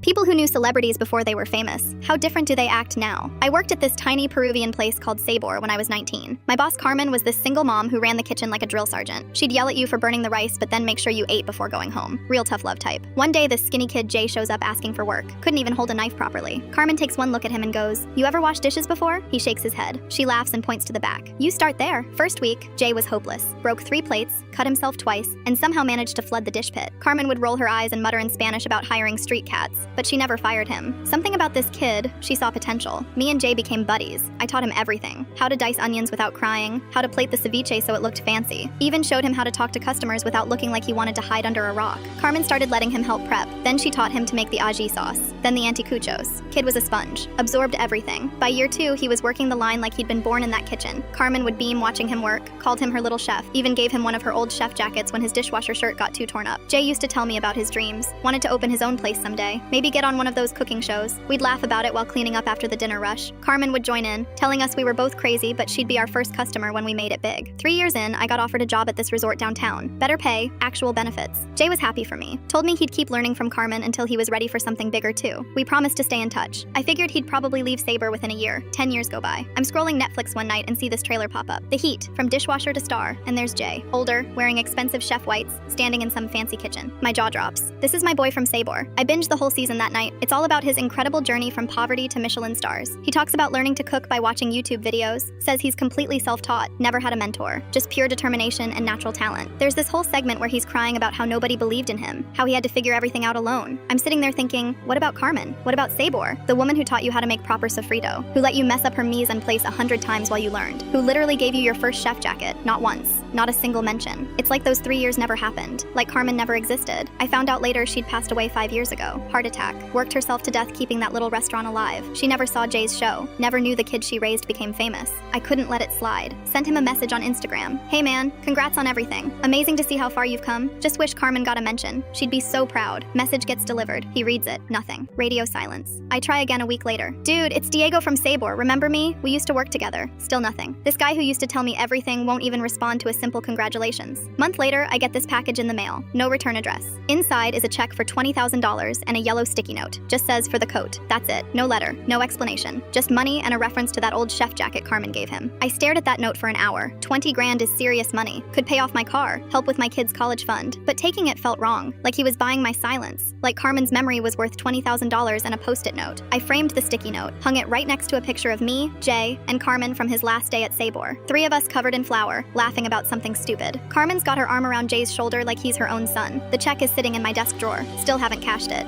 People who knew celebrities before they were famous, how different do they act now? I worked at this tiny Peruvian place called Sabor when I was 19. My boss Carmen was this single mom who ran the kitchen like a drill sergeant. She'd yell at you for burning the rice, but then make sure you ate before going home. Real tough love type. One day, this skinny kid Jay shows up asking for work. Couldn't even hold a knife properly. Carmen takes one look at him and goes, "You ever wash dishes before?" He shakes his head. She laughs and points to the back. "You start there." First week, Jay was hopeless. Broke 3 plates, cut himself twice, and somehow managed to flood the dish pit. Carmen would roll her eyes and mutter in Spanish about hiring street cats, but she never fired him. Something about this kid, she saw potential. Me and Jay became buddies. I taught him everything. How to dice onions without crying, how to plate the ceviche so it looked fancy. Even showed him how to talk to customers without looking like he wanted to hide under a rock. Carmen started letting him help prep. Then she taught him to make the ají sauce. Then the anticuchos. Kid was a sponge. Absorbed everything. By year 2, he was working the line like he'd been born in that kitchen. Carmen would beam watching him work, called him her little chef, even gave him one of her old chef jackets when his dishwasher shirt got too torn up. Jay used to tell me about his dreams. Wanted to open his own place someday. Maybe get on one of those cooking shows. We'd laugh about it while cleaning up after the dinner rush. Carmen would join in, telling us we were both crazy, but she'd be our first customer when we made it big. 3 years in, I got offered a job at this resort downtown. Better pay, actual benefits. Jay was happy for me. Told me he'd keep learning from Carmen until he was ready for something bigger too. We promised to stay in touch. I figured he'd probably leave Sabor within a year. 10 years go by. I'm scrolling Netflix one night and see this trailer pop up. The Heat, from dishwasher to star, and there's Jay. Older, wearing expensive chef whites, standing in some fancy kitchen. My jaw drops. This is my boy from Sabor. I binged the whole season that night. It's all about his incredible journey from poverty to Michelin stars. He talks about learning to cook by watching YouTube videos, says he's completely self-taught, never had a mentor, just pure determination and natural talent. There's this whole segment where he's crying about how nobody believed in him, how he had to figure everything out alone. I'm sitting there thinking, what about Carmen? What about Sabor? The woman who taught you how to make proper sofrito, who let you mess up her mise en place 100 times while you learned, who literally gave you your first chef jacket, not once, not a single mention. It's like those 3 years never happened, like Carmen never existed. I found out later she'd passed away 5 years ago, heart attack, worked herself to death keeping that little restaurant alive. She never saw Jay's show, never knew the kid she raised became famous. I couldn't let it slide. Sent him a message on Instagram. "Hey man, congrats on everything. Amazing to see how far you've come. Just wish Carmen got a mention. She'd be so proud." Message gets delivered. He reads it. Nothing. Radio silence. I try again a week later. "Dude, it's Diego from Sabor. Remember me? We used to work together." Still nothing. This guy who used to tell me everything won't even respond to a simple congratulations. Month later, I get this package in the mail. No return address. Inside is a check for $20,000 and a yellow sticky note. Just says for the coat. That's it. No letter. No explanation. Just money and a reference to that old chef jacket Carmen gave him. I stared at that note for an hour. 20 grand is serious money. Could pay off my car, help with my kids' college fund. But taking it felt wrong. Like he was buying my silence. Like Carmen's memory was worth $20,000 and a post-it note. I framed the sticky note, hung it right next to a picture of me, Jay, and Carmen from his last day at Sabor. 3 of us covered in flour, laughing about something stupid. Carmen's got her arm around Jay's shoulder like he's her own son. The check is sitting in my desk drawer. Still haven't cashed it.